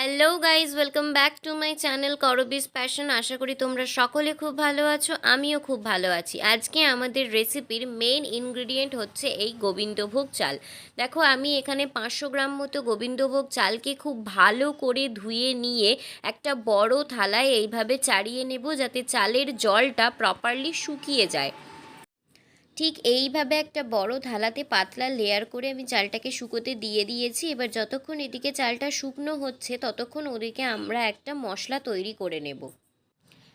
Hello guys, welcome back to my channel করবিস passion. আশা করি তোমরা সকলে খুব ভালো আছো, আমিও খুব ভালো আছি। আজকে আমাদের রেসিপির মেন ইনগ্রিডিয়েন্ট হচ্ছে এই গোবিন্দভোগ চাল। দেখো, আমি এখানে 500 গ্রাম মতো গোবিন্দভোগ চালকে খুব ভালো করে ধুয়ে নিয়ে একটা বড় থালায় এইভাবে চাড়িয়ে নেব, যাতে চালের জলটা প্রপারলি শুকিয়ে যায়। ঠিক এইভাবে একটা বড় থালাতে পাতলা লেয়ার করে আমি চালটাকে শুকোতে দিয়ে দিয়েছি। এবার যতক্ষণ এদিকে চালটা শুকনো হচ্ছে, ততক্ষণ ওদিকে আমরা একটা মশলা তৈরি করে নেব।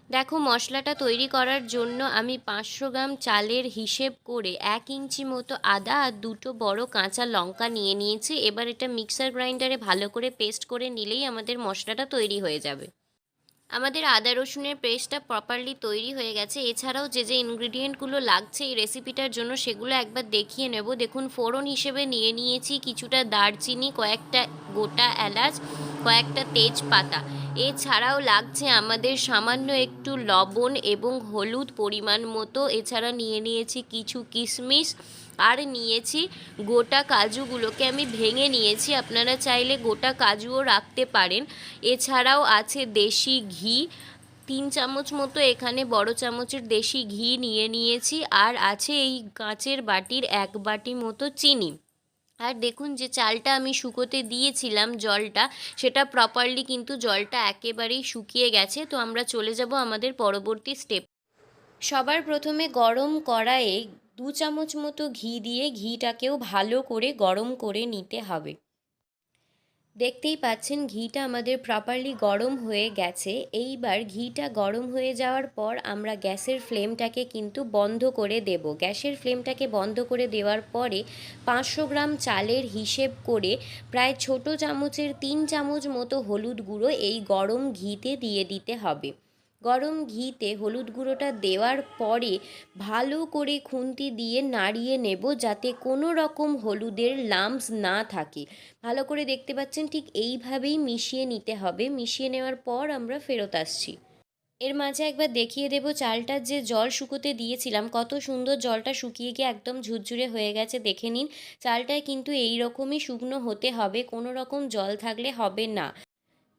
দেখো, মশলাটা তৈরি করার জন্য আমি 500 গ্রাম চালের হিসেব করে 1 ইঞ্চি মতো আদা আর দুটো বড় কাঁচা লঙ্কা নিয়ে নিয়েছি। এবার এটা মিক্সার গ্রাইন্ডারে ভালো করে পেস্ট করে নিলেই আমাদের মশলাটা তৈরি হয়ে যাবে। আমাদের আদা রসুনের পেস্টটা প্রপারলি তৈরি হয়ে গেছে। এছাড়াও যে যে ইনগ্রিডিয়েন্টগুলো লাগছে এই রেসিপিটার জন্য, সেগুলো একবার দেখিয়ে নেব। দেখুন, ফোড়ন হিসেবে নিয়ে নিয়েছি কিছুটা দারচিনি, কয়েকটা গোটা এলাচ, কয়েকটা তেজপাতা। এছাড়াও লাগছে আমাদের সামান্য একটু লবণ এবং হলুদ পরিমাণ মতো। এছাড়া নিয়ে নিয়েছি কিছু কিশমিশ, আর নিয়েছি গোটা কাজুগুলোকে আমি ভেঙে নিয়েছি। আপনারা চাইলে গোটা কাজুও রাখতে পারেন। এছাড়াও আছে দেশি ঘি, 3 চামচ মতো এখানে বড় চামচের দেশি ঘি নিয়ে নিয়েছি। আর আছে এই কাঁচের বাটির 1 বাটি মতো চিনি। আর দেখুন, যে চালটা আমি শুকোতে দিয়েছিলাম জলটা, সেটা প্রপারলি কিন্তু জলটা একেবারেই শুকিয়ে গেছে। তো আমরা চলে যাব আমাদের পরবর্তী স্টেপ। সবার প্রথমে গরম কড়াইয়ে 2 চামচ মতো ঘি দিয়ে ঘিটাকেও ভালো করে গরম করে নিতে হবে। দেখতেই পাচ্ছেন ঘিটা আমাদের প্রপারলি গরম হয়ে গেছে। এইবার ঘিটা গরম হয়ে যাওয়ার পর আমরা গ্যাসের ফ্লেমটাকে কিন্তু বন্ধ করে দেব। গ্যাসের ফ্লেমটাকে বন্ধ করে দেওয়ার পরে 500 গ্রাম চালের হিসেব করে প্রায় ছোট চামচের 3 চামচ মতো হলুদ গুঁড়ো এই গরম ঘিতে দিয়ে দিতে হবে। গরম ঘিতে হলুদ গুঁড়োটা দেওয়ার পরে ভালো করে খুন্তি দিয়ে নাড়িয়ে নেব, যাতে কোনো রকম হলুদের লাম্পস না থাকে। ভালো করে দেখতে পাচ্ছেন, ঠিক এইভাবেই মিশিয়ে নিতে হবে। মিশিয়ে নেওয়ার পর আমরা ফেরত আসছি। এর মাঝে একবার দেখিয়ে দেব চালটার যে জল শুকোতে দিয়েছিলাম, কত সুন্দর জলটা শুকিয়ে গিয়ে একদম ঝুরঝুরে হয়ে গেছে। দেখে নিন, চালটায় কিন্তু এই রকমই শুকনো হতে হবে, কোনো রকম জল থাকলে হবে না।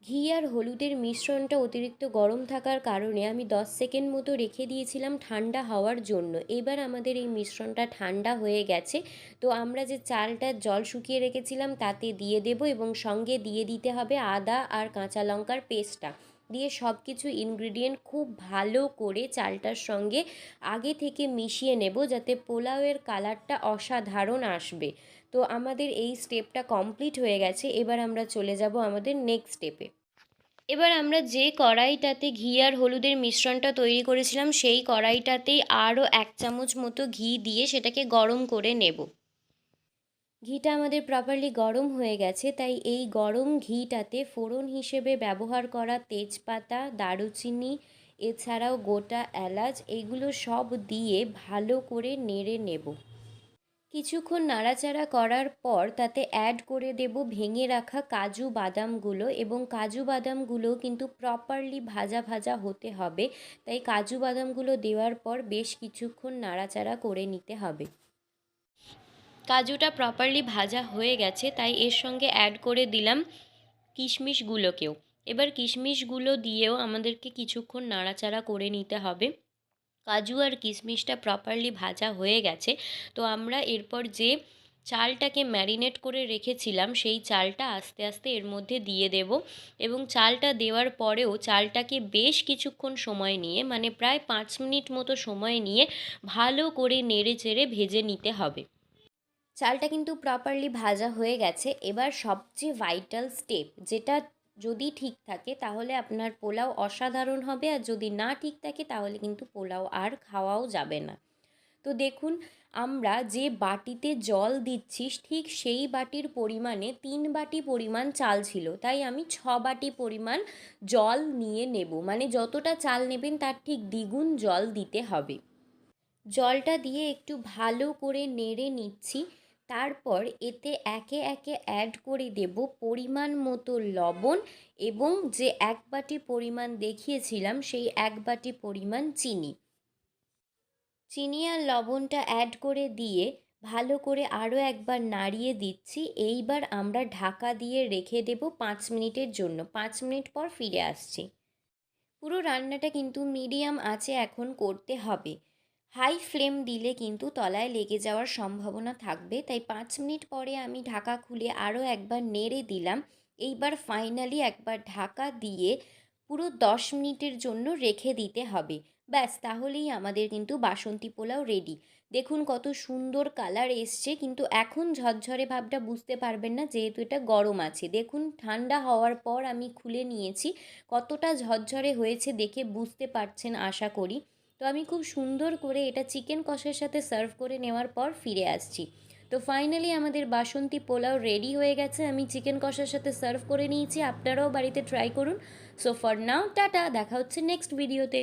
ঘি আর হলুদের মিশ্রণটা অতিরিক্ত গরম থাকার কারণে আমি 10 সেকেন্ড মতো রেখে দিয়েছিলাম ঠান্ডা হওয়ার জন্য। এবার আমাদের এই মিশ্রণটা ঠান্ডা হয়ে গেছে। তো আমরা যে চালটা জল শুকিয়ে রেখেছিলাম তাতে দিয়ে দেব, এবং সঙ্গে দিয়ে দিতে হবে আদা আর কাঁচা লঙ্কার পেস্টটা। দিয়ে সব কিছু ইনগ্রিডিয়েন্ট খুব ভালো করে চালটার সঙ্গে আগে থেকে মিশিয়ে নেব, যাতে পোলাওয়ের কালারটা অসাধারণ আসবে। তো আমাদের এই স্টেপটা কমপ্লিট হয়ে গেছে। এবার আমরা চলে যাব আমাদের নেক্সট স্টেপে। এবার আমরা যে কড়াইটাতে ঘি আর হলুদের মিশ্রণটা তৈরি করেছিলাম, সেই কড়াইটাতেই আরও 1 চামচ মতো ঘি দিয়ে সেটাকে গরম করে নেব। ঘিটা আমাদের প্রপারলি গরম হয়ে গেছে, তাই এই গরম ঘিটাতে ফোড়ন হিসেবে ব্যবহার করা তেজপাতা, দারুচিনি, এছাড়াও গোটা এলাচ, এগুলো সব দিয়ে ভালো করে নেড়ে নেব। কিছুক্ষণ নাড়াচাড়া করার পর তাতে অ্যাড করে দেব ভেঙে রাখা কাজু বাদামগুলো, এবং কাজু বাদামগুলো কিন্তু প্রপারলি ভাজা ভাজা হতে হবে। তাই কাজু বাদামগুলো দেওয়ার পর বেশ কিছুক্ষণ নাড়াচাড়া করে নিতে হবে। কাজুটা প্রপারলি ভাজা হয়ে গেছে, তাই এর সঙ্গে অ্যাড করে দিলাম কিশমিশগুলোকেও। এবার কিশমিশগুলো দিয়েও আমাদেরকে কিছুক্ষণ নাড়াচাড়া করে নিতে হবে। কাজু আর কিশমিশটা প্রপারলি ভাজা হয়ে গেছে। তো আমরা এরপর যে চালটাকে ম্যারিনেট করে রেখেছিলাম, সেই চালটা আস্তে আস্তে এর মধ্যে দিয়ে দেব, এবং চালটা দেওয়ার পরেও চালটাকে বেশ কিছুক্ষণ সময় নিয়ে, মানে প্রায় 5 মিনিট মতো সময় নিয়ে ভালো করে নেড়ে চেড়ে ভেজে নিতে হবে। চালটা কিন্তু প্রপারলি ভাজা হয়ে গেছে। এবার সবচেয়ে ভাইটাল স্টেপ, যেটা যদি ঠিক থাকে তাহলে আপনার পোলাও অসাধারণ হবে, আর যদি না ঠিক থাকে তাহলে কিন্তু পোলাও আর খাওয়াও যাবে না। তো দেখুন, আমরা যে বাটিতে জল দিচ্ছি ঠিক সেই বাটির পরিমাণে 3 বাটি পরিমাণ চাল ছিল, তাই আমি 6 বাটি পরিমাণ জল নিয়ে নেব। মানে যতটা চাল নেবেন তার ঠিক দ্বিগুণ জল দিতে হবে। জলটা দিয়ে একটু ভালো করে নেড়ে নিচ্ছি। তারপর এতে একে একে অ্যাড করে দেব পরিমাণ মতো লবণ, এবং যে 1 বাটি পরিমাণ দেখিয়েছিলাম সেই 1 বাটি পরিমাণ চিনি। চিনি আর লবণটা অ্যাড করে দিয়ে ভালো করে আরও একবার নাড়িয়ে দিচ্ছি। এইবার আমরা ঢাকা দিয়ে রেখে দেব 5 মিনিটের জন্য। 5 মিনিট পর ফিরে আসছি। পুরো রান্নাটা কিন্তু মিডিয়াম আঁচে এখন করতে হবে। হাই ফ্লেম দিলে কিন্তু তলায় লেগে যাওয়ার সম্ভাবনা থাকবে, তাই 5 মিনিট পরে আমি ঢাকা খুলে আরও একবার নেড়ে দিলাম। এইবার ফাইনালি একবার ঢাকা দিয়ে পুরো 10 মিনিটের জন্য রেখে দিতে হবে। ব্যাস, তাহলেই আমাদের কিন্তু বাসন্তী পোলাও রেডি। দেখুন কত সুন্দর কালার এসছে, কিন্তু এখন ঝরঝরে ভাবটা বুঝতে পারবেন না যেহেতু এটা গরম আছে। দেখুন ঠান্ডা হওয়ার পর আমি খুলে নিয়েছি, কতটা ঝরঝরে হয়েছে দেখে বুঝতে পারছেন আশা করি। তো আমি খুব সুন্দর করে এটা চিকেন কষার সাথে সার্ভ করে নেওয়ার পর ফিরে আসছি। তো ফাইনালি আমাদের বাসন্তী পোলাও রেডি হয়ে গেছে। আমি চিকেন কষার সাথে সার্ভ করে নিয়েছি, আপনারাও বাড়িতে ট্রাই করুন। সো ফর নাও টাটা, দেখা হচ্ছে নেক্সট ভিডিওতে।